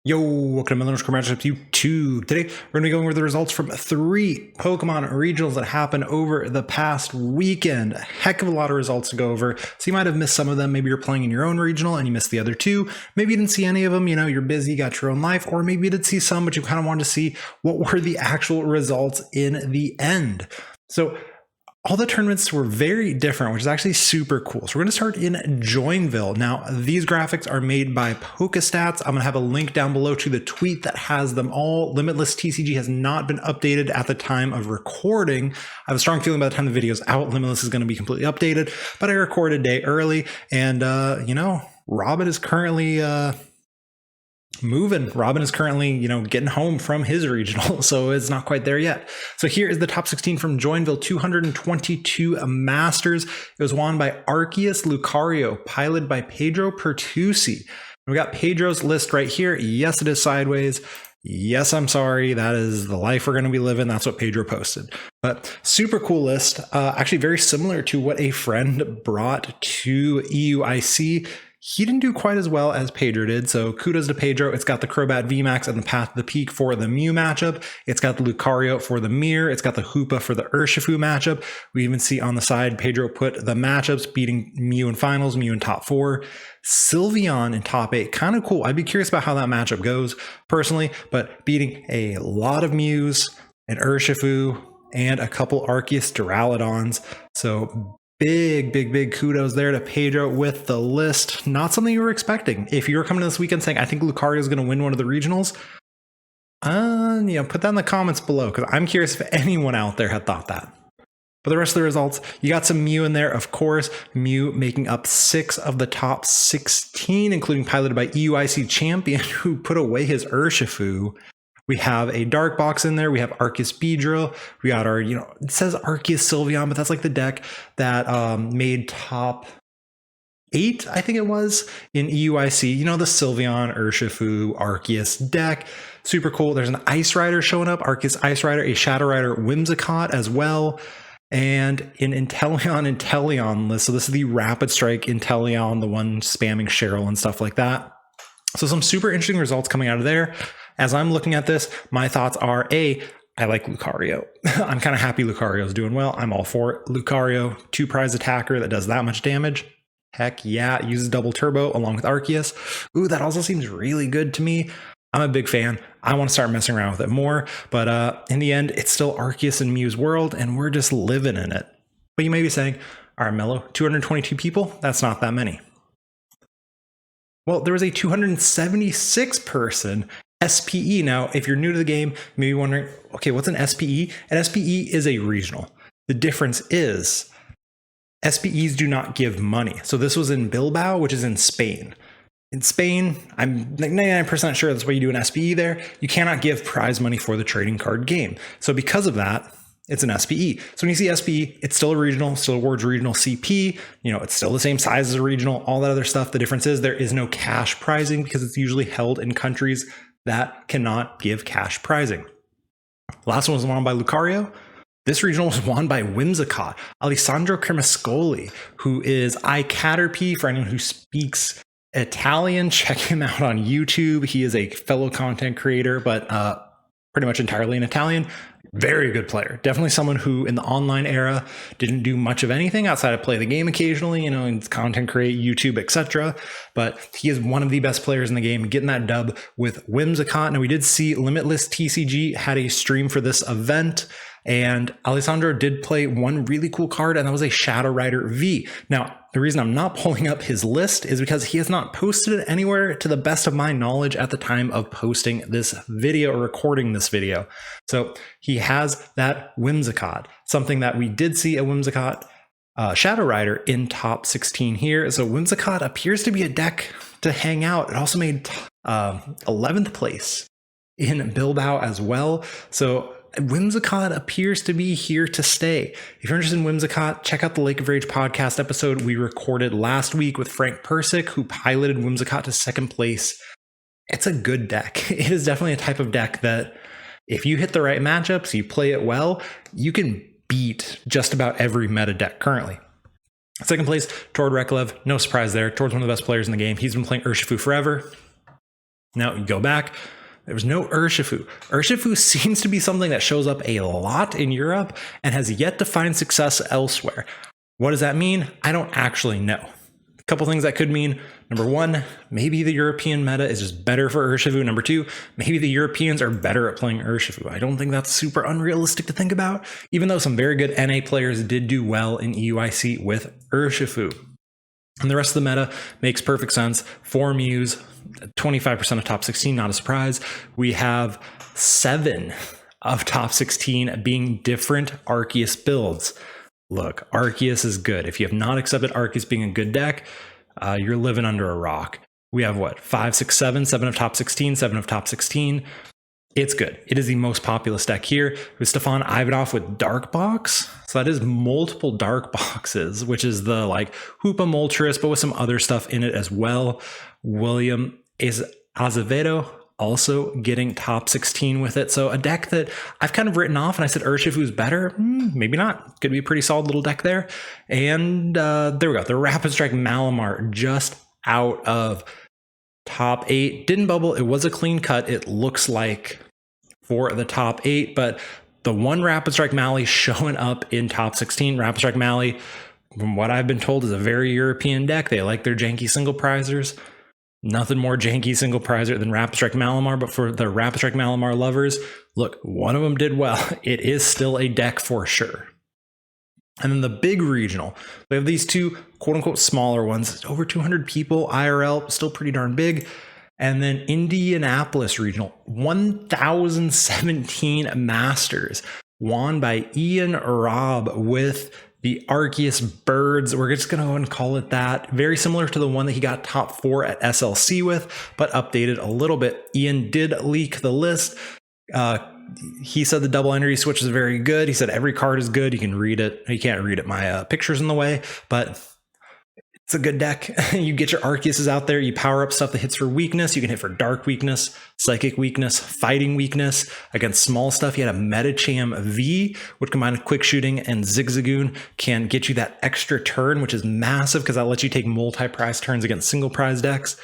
Yo, welcome to Millennial Matchup YouTube. Today, we're going to be going over the results from 3 Pokemon regionals that happened over the past weekend. A heck of a lot of results to go over. So you might have missed some of them. Maybe you're playing in your own regional and you missed the other 2. Maybe you didn't see any of them. You know, you're busy, got your own life. Or maybe you did see some, but you kind of wanted to see what were the actual results in the end. So all the tournaments were very different, which is actually super cool. So we're going to start in Joinville. Now, these graphics are made by PokeStats. I'm going to have a link down below to the tweet that has them all. Limitless TCG has not been updated at the time of recording. I have a strong feeling by the time the video is out, Limitless is going to be completely updated, but I recorded a day early, and you know, Robin is currently moving. Robin is currently, you know, getting home from his regional, so it's not quite there yet. So here is the top 16 from Joinville, 222 Masters. It was won by Arceus Lucario, piloted by Pedro Pertusi. We got Pedro's list right here. Yes, it is sideways. Yes, I'm sorry. That is the life we're going to be living. That's what Pedro posted. But super cool list. Actually very similar to what a friend brought to EUIC. He didn't do quite as well as Pedro did, so kudos to Pedro. It's got the Crobat VMAX and the Path to the Peak for the Mew matchup. It's got the Lucario for the Mirror. It's got the Hoopa for the Urshifu matchup. We even see on the side, Pedro put the matchups, beating Mew in finals, Mew in top 4. Sylveon in top 8, kind of cool. I'd be curious about how that matchup goes personally, but beating a lot of Mews, an Urshifu, and a couple Arceus Duraludons. So big kudos there to Pedro with the list. Not something you were expecting. If you were coming to this weekend saying, I think Lucario is going to win one of the regionals, you know, put that in the comments below, because I'm curious if anyone out there had thought that. But the rest of the results, you got some Mew in there, of course. Mew making up 6 of the top 16, including piloted by EUIC champion, who put away his Urshifu. We have a Dark Box in there. We have Arceus Beedrill. We got our, you know, it says Arceus Sylveon, but that's like the deck that made top 8, I think it was, in EUIC. You know, the Sylveon, Urshifu, Arceus deck. Super cool. There's an Ice Rider showing up, Arceus Ice Rider, a Shadow Rider Whimsicott as well. And in Inteleon list. So this is the Rapid Strike Inteleon, the one spamming Cheryl and stuff like that. So some super interesting results coming out of there. As I'm looking at this, my thoughts are, I like Lucario. I'm kind of happy Lucario's doing well. I'm all for it. Lucario, 2 prize attacker that does that much damage. Heck yeah, it uses double turbo along with Arceus. Ooh, that also seems really good to me. I'm a big fan. I want to start messing around with it more, but in the end, it's still Arceus and Mew's world, and we're just living in it. But you may be saying, all right, Mello, 222 people? That's not that many. Well, there was a 276 person SPE. Now, if you're new to the game, you may be wondering, okay, what's an SPE? An SPE is a regional. The difference is SPEs do not give money. So this was in Bilbao, which is in Spain. In Spain, I'm like 99% sure that's why you do an SPE there. You cannot give prize money for the trading card game. So because of that, it's an SPE. So when you see SPE, it's still a regional, still awards regional CP. You know, it's still the same size as a regional, all that other stuff. The difference is there is no cash prizing because it's usually held in countries that cannot give cash prizing. Last one was won by Lucario. This regional was won by Whimsicott, Alessandro Cremascoli, who is iCaterpie for anyone who speaks Italian. Check him out on YouTube. He is a fellow content creator, but pretty much entirely in Italian. Very good player. Definitely someone who in the online era didn't do much of anything outside of play the game occasionally, you know, and content create, YouTube, etc. But he is one of the best players in the game, getting that dub with Whimsicott. Now, we did see Limitless TCG had a stream for this event, and Alessandro did play one really cool card, and that was a Shadow Rider V. Now, the reason I'm not pulling up his list is because he has not posted it anywhere to the best of my knowledge at the time of posting this video or recording this video. So he has that Whimsicott, something that we did see a Whimsicott Shadow Rider in top 16 here. So Whimsicott appears to be a deck to hang out. It also made 11th place in Bilbao as well. So Whimsicott appears to be here to stay. If you're interested in Whimsicott, check out the Lake of Rage podcast episode we recorded last week with Frank Persick, who piloted Whimsicott to 2nd place. It's a good deck. It is definitely a type of deck that if you hit the right matchups, you play it well, you can beat just about every meta deck currently. 2nd place, Tord Reklev. No surprise there. Tord's one of the best players in the game. He's been playing Urshifu forever. Now you go back, there was no Urshifu. Urshifu seems to be something that shows up a lot in Europe and has yet to find success elsewhere. What does that mean? I don't actually know. A couple things that could mean: number one, maybe the European meta is just better for Urshifu. Number two, maybe the Europeans are better at playing Urshifu. I don't think that's super unrealistic to think about, even though some very good NA players did do well in EUIC with Urshifu. And the rest of the meta makes perfect sense. 4 Mews, 25% of top 16, not a surprise. We have 7 of top 16 being different Arceus builds. Look, Arceus is good. If you have not accepted Arceus being a good deck, you're living under a rock. We have what? 5, 6, 7, 7 of top 16, 7 of top 16. It's good. It is the most populous deck here. With Stefan Ivanov with Dark Box. So that is multiple Dark Boxes, which is the like Hoopa Moltres, but with some other stuff in it as well. William is Azevedo also getting top 16 with it. So a deck that I've kind of written off, and I said Urshifu's better. Maybe not. Could be a pretty solid little deck there. And there we go. The Rapid Strike Malamar just out of top 8. Didn't bubble. It was a clean cut, it looks like, for the top 8, but the one Rapid Strike Mally showing up in top 16. Rapid Strike Mally, from what I've been told, is a very European deck. They like their janky single prizers. Nothing more janky single prizer than Rapid Strike Malamar, but for the Rapid Strike Malamar lovers, look, one of them did well. It is still a deck for sure. And then the big regional, we have these two quote unquote smaller ones, over 200 people, IRL, still pretty darn big. And then Indianapolis regional, 1017 Masters, won by Ian Robb with the Arceus Birds. We're just going to go and call it that. Very similar to the one that he got top 4 at SLC with, but updated a little bit. Ian did leak the list. He said the double entry switch is very good. He said every card is good. You can read it. You can't read it. My picture's in the way, but it's a good deck. You get your Arceuses out there. You power up stuff that hits for weakness. You can hit for dark weakness, psychic weakness, fighting weakness. Against small stuff, you had a Metacham V, which combined with quick shooting and Zigzagoon can get you that extra turn, which is massive because that lets you take multi-prize turns against single prize decks.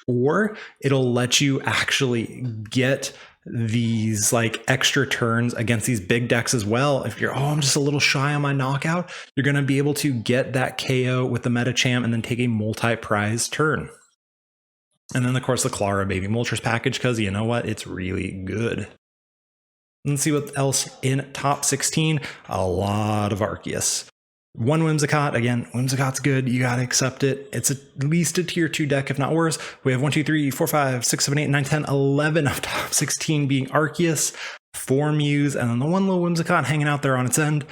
Or it'll let you actually get these like extra turns against these big decks as well. If you're, I'm just a little shy on my knockout, you're going to be able to get that KO with the Metacham and then take a multi-prize turn. And then of course the Clara Baby Moltres package, because you know what, it's really good. Let's see what else in top 16. A lot of Arceus. 1 Whimsicott. Again, Whimsicott's good. You got to accept it. It's at least a tier 2 deck, if not worse. We have 1, 2, 3, 4, 5, 6, 7, 8, 9, 10, 11 of top 16 being Arceus, 4 Mews, and then the one little Whimsicott hanging out there on its end.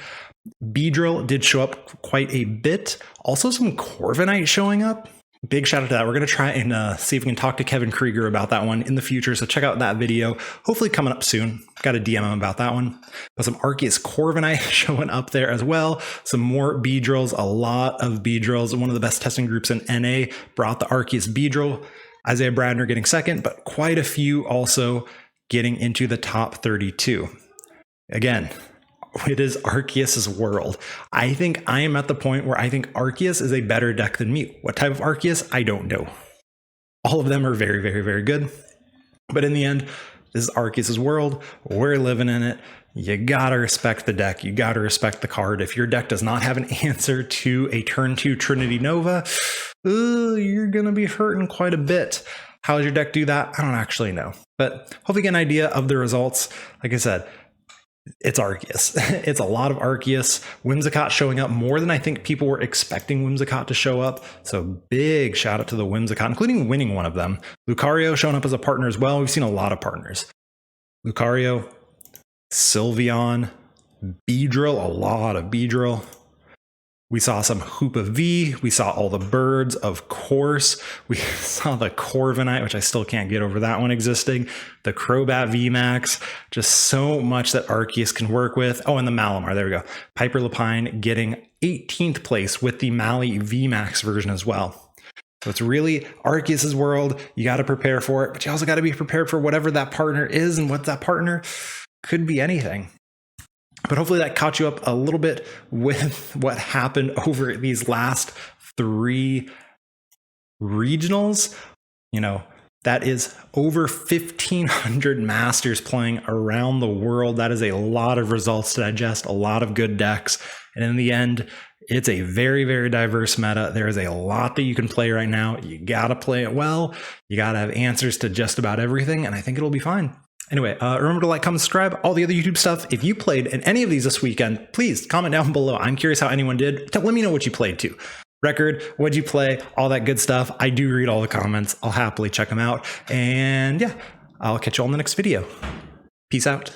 Beedrill did show up quite a bit. Also some Corviknight showing up. Big shout out to that. We're going to try and see if we can talk to Kevin Krieger about that one in the future. So check out that video. Hopefully coming up soon. Got to DM him about that one. But some Arceus Corviknight showing up there as well. Some more Beedrills. A lot of Beedrills. One of the best testing groups in NA brought the Arceus Beedrill. Isaiah Bradner getting second, but quite a few also getting into the top 32. Again, it is Arceus' world. I think I am at the point where I think Arceus is a better deck than Mew. What type of Arceus? I don't know. All of them are very, very, very good. But in the end, this is Arceus' world. We're living in it. You gotta respect the deck. You gotta respect the card. If your deck does not have an answer to a turn 2 Trinity Nova, you're gonna be hurting quite a bit. How does your deck do that? I don't actually know. But hopefully get an idea of the results. Like I said, it's Arceus. It's a lot of Arceus. Whimsicott showing up more than I think people were expecting Whimsicott to show up. So big shout out to the Whimsicott, including winning one of them. Lucario showing up as a partner as well. We've seen a lot of partners. Lucario, Sylveon, Beedrill, a lot of Beedrill. We saw some Hoopa V. We saw all the birds, of course. We saw the Corviknight, which I still can't get over that one existing. The Crobat VMAX. Just so much that Arceus can work with. Oh, and the Malamar. There we go. Piper Lapine getting 18th place with the Mally VMAX version as well. So it's really Arceus' world. You got to prepare for it, but you also got to be prepared for whatever that partner is, and what that partner could be anything. But hopefully that caught you up a little bit with what happened over these last 3 regionals. You know, That is over 1,500 masters playing around the world. That is a lot of results to digest, a lot of good decks. And in the end, it's a very, very diverse meta. There is a lot that you can play right now. You got to play it well. You got to have answers to just about everything, and I think it'll be fine. Anyway, remember to like, comment, subscribe, all the other YouTube stuff. If you played in any of these this weekend, please comment down below. I'm curious how anyone did. Let me know what you played too. Record, what'd you play, all that good stuff. I do read all the comments. I'll happily check them out. And yeah, I'll catch you all in the next video. Peace out.